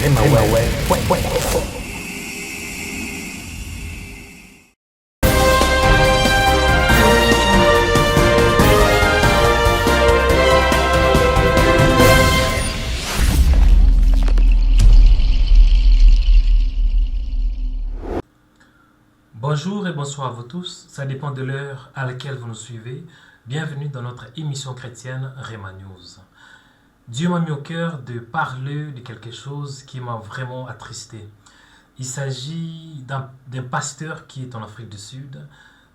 rimaweb.com. Bonjour et bonsoir à vous tous, ça dépend de l'heure à laquelle vous nous suivez. Bienvenue dans notre émission chrétienne Rema News. Dieu m'a mis au cœur de parler de quelque chose qui m'a vraiment attristé. Il s'agit d'un pasteur qui est en Afrique du Sud,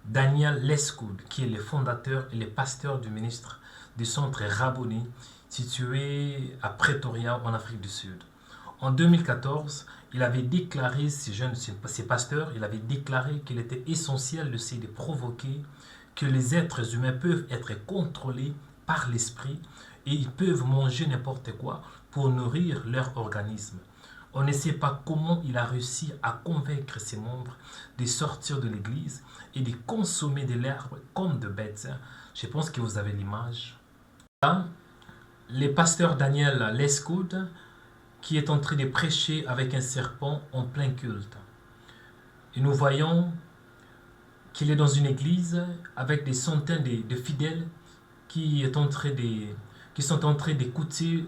Daniel Lescoud, qui est le fondateur et le pasteur du ministre du centre Raboni, situé à Pretoria en Afrique du Sud. En 2014, il avait déclaré, ces pasteurs, il avait déclaré qu'il était essentiel de provoquer que les êtres humains peuvent être contrôlés par l'esprit et ils peuvent manger n'importe quoi pour nourrir leur organisme. On ne sait pas comment il a réussi à convaincre ses membres de sortir de l'église et de consommer de l'herbe comme de bêtes. Je pense que vous avez l'image. Là, le pasteur Daniel Lescoud qui est en train de prêcher avec un serpent en plein culte. Et nous voyons qu'il est dans une église avec des centaines de fidèles qui sont en train d'écouter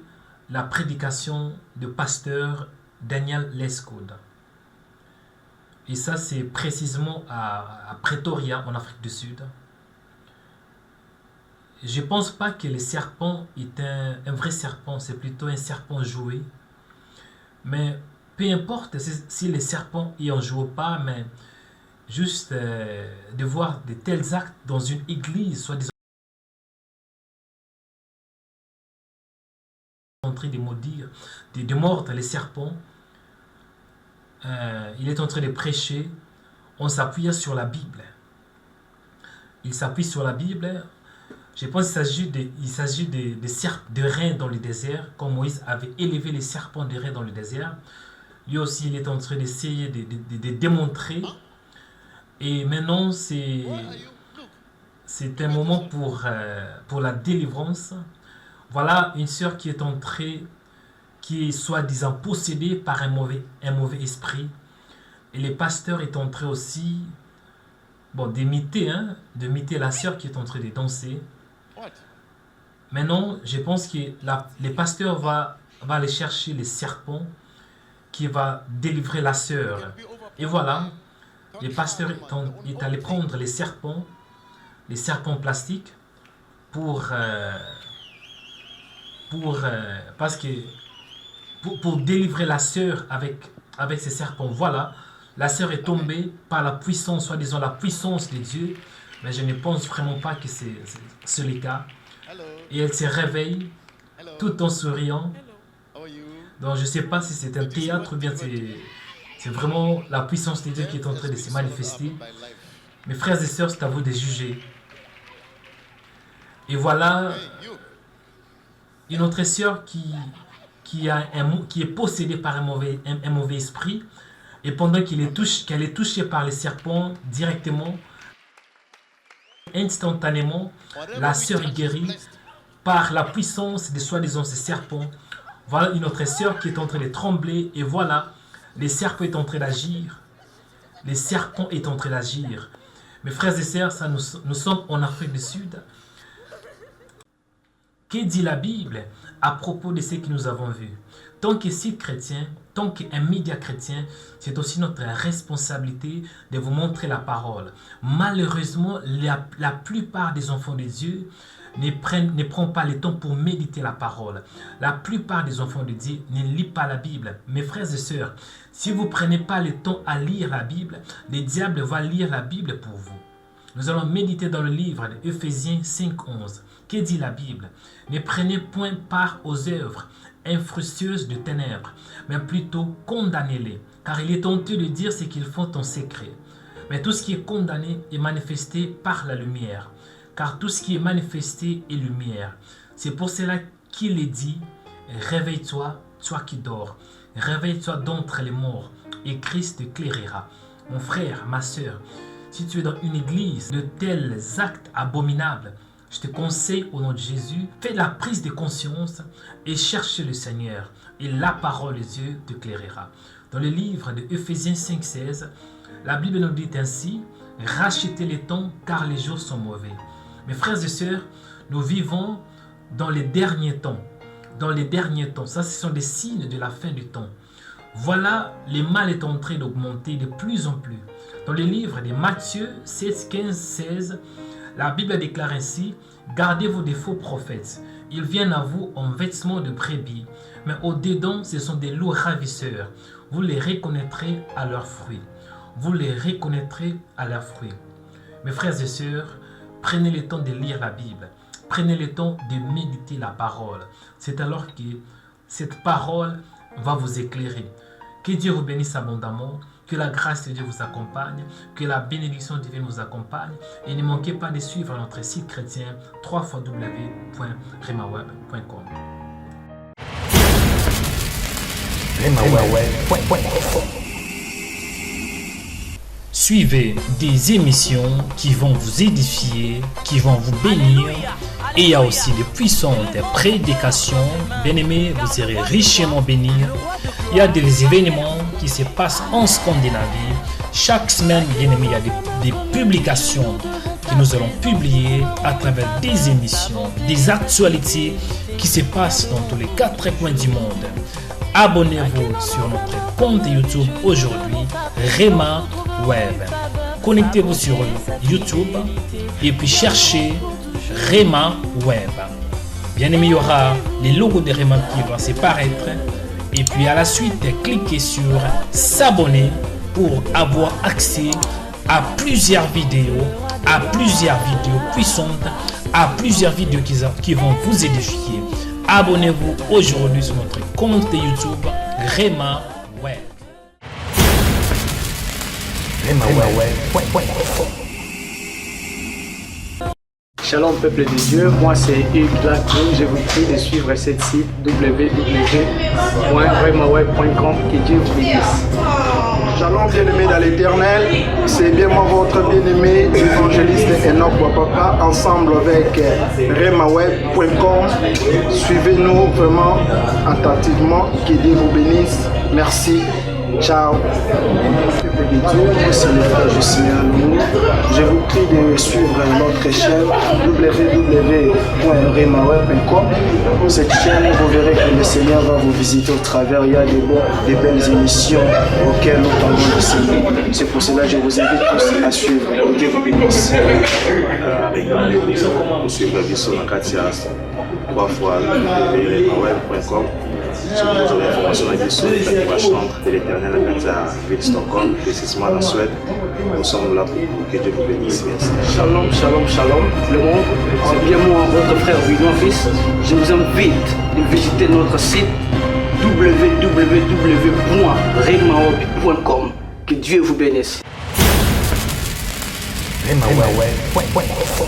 la prédication du pasteur Daniel Lescoud. Et ça, c'est précisément à Pretoria, en Afrique du Sud. Je ne pense pas que le serpent est un vrai serpent, c'est plutôt un serpent joué. Mais peu importe si les serpents y en jouent pas, mais juste de voir de tels actes dans une église, soit disant en train de maudire, de mordre les serpents, il est en train de prêcher en s'appuyant sur la Bible. Il s'appuie sur la Bible. Je pense qu'il s'agit de reins dans le désert, comme Moïse avait élevé les serpents de reins dans le désert. Lui aussi, il est en train d'essayer de démontrer. Et maintenant, c'est un moment pour la délivrance. Voilà une sœur qui est soi-disant possédée par un mauvais esprit. Et le pasteur est en train aussi d'imiter la sœur qui est en train de danser. Maintenant, je pense que le pasteur va aller chercher les serpents qui va délivrer la sœur. Et voilà, le pasteur est allé prendre les serpents plastiques pour délivrer la sœur avec ces serpents. Voilà, la sœur est tombée par la puissance, soi-disant la puissance de Dieu, mais je ne pense vraiment pas que c'est le cas. Et elle se réveille tout en souriant. Donc je ne sais pas si c'est un théâtre ou bien c'est vraiment la puissance de Dieu qui est en train de se manifester. Mes frères et sœurs, c'est à vous de juger. Et voilà une autre sœur qui est possédée par un mauvais esprit. Et pendant qu'elle est touchée par les serpents directement, instantanément, la sœur est guérie par la puissance de soi-disant ces serpents. Voilà une autre sœur qui est en train de trembler et voilà, les serpents est en train d'agir. Les serpents est en train d'agir. Mes frères et sœurs, nous sommes en Afrique du Sud. Que dit la Bible à propos de ce que nous avons vu? Tant que site chrétien, tant qu'un média chrétien, c'est aussi notre responsabilité de vous montrer la parole. Malheureusement, la plupart des enfants de Dieu ne prennent pas le temps pour méditer la parole. La plupart des enfants de Dieu ne lisent pas la Bible. Mes frères et sœurs, si vous ne prenez pas le temps à lire la Bible, le diable va lire la Bible pour vous. Nous allons méditer dans le livre d'Éphésiens 5:11. Que dit la Bible? Ne prenez point part aux œuvres infructueuses de ténèbres, mais plutôt condamnez-les, car il est honteux de dire ce qu'ils font en secret. Mais tout ce qui est condamné est manifesté par la lumière, car tout ce qui est manifesté est lumière. C'est pour cela qu'il est dit, réveille-toi, toi qui dors, réveille-toi d'entre les morts, et Christ t'éclairera. Mon frère, ma sœur, si tu es dans une église de tels actes abominables, Je te conseille au nom de Jésus, fais la prise de conscience et cherche le Seigneur. Et la parole de Dieu t'éclairera. Dans le livre de Ephésiens 5,16, la Bible nous dit ainsi, rachetez les temps car les jours sont mauvais. Mes frères et sœurs, nous vivons dans les derniers temps. Dans les derniers temps, ça ce sont des signes de la fin du temps. Voilà, le mal est en train d'augmenter de plus en plus. Dans le livre de Matthieu 7, 15, 16, la Bible déclare ainsi, gardez-vous des faux prophètes. Ils viennent à vous en vêtements de brebis, mais au-dedans, ce sont des loups ravisseurs. Vous les reconnaîtrez à leurs fruits. Vous les reconnaîtrez à leurs fruits. Mes frères et sœurs, prenez le temps de lire la Bible. Prenez le temps de méditer la parole. C'est alors que cette parole va vous éclairer. Que Dieu vous bénisse abondamment. Que la grâce de Dieu vous accompagne. Que la bénédiction divine vous accompagne. Et ne manquez pas de suivre notre site chrétien www.remaweb.com. Suivez des émissions qui vont vous édifier, qui vont vous bénir. Et il y a aussi de puissantes prédications. Bien-aimés, vous serez richement bénis. Il y a des événements qui se passent en Scandinavie. Chaque semaine, bien-aimés, il y a des publications que nous allons publier à travers des émissions, des actualités qui se passent dans tous les 4 coins du monde. Abonnez-vous sur notre compte YouTube aujourd'hui, Rema Web. Connectez-vous sur YouTube et puis cherchez Rema Web. Bien aimé, il y aura les logos de Rema qui vont se paraître. Et puis à la suite, cliquez sur s'abonner pour avoir accès à plusieurs vidéos puissantes, à plusieurs vidéos qui vont vous édifier. Abonnez-vous aujourd'hui sur notre compte YouTube Rema Web. Shalom peuple de Dieu, moi c'est Hugues Lacroix, je vous prie de suivre ce site www.remaweb.com, que Dieu vous bénisse. Shalom bien-aimé dans l'éternel, c'est bien moi votre bien-aimé évangéliste Enoch Wapapa, ensemble avec remaweb.com. Suivez-nous vraiment attentivement, que Dieu vous bénisse, merci, ciao. Peuple de Dieu, moi c'est le frère Justin Alou, je vous prie de suivre notre chaîne www.remaweb.com. Cette chaîne, vous verrez que le Seigneur va vous visiter au travers, il y a des belles émissions auxquelles nous tendons le Seigneur. C'est pour cela que je vous invite tous à suivre. Dieu vous bénisse. Vous suivez Visso Nakatia, 3 fois www.remaweb.com. Sur nos informations à Visso, la chambre de l'éternel Nakatia, ville Stockholm, précisément en Suède. Nous sommes là pour que Dieu vous bénisse. Merci. Shalom, shalom, shalom, le monde. C'est bien moi, votre frère William Fils. Je vous invite de visiter notre site www.remaweb.com. Que Dieu vous bénisse. Remaweb.com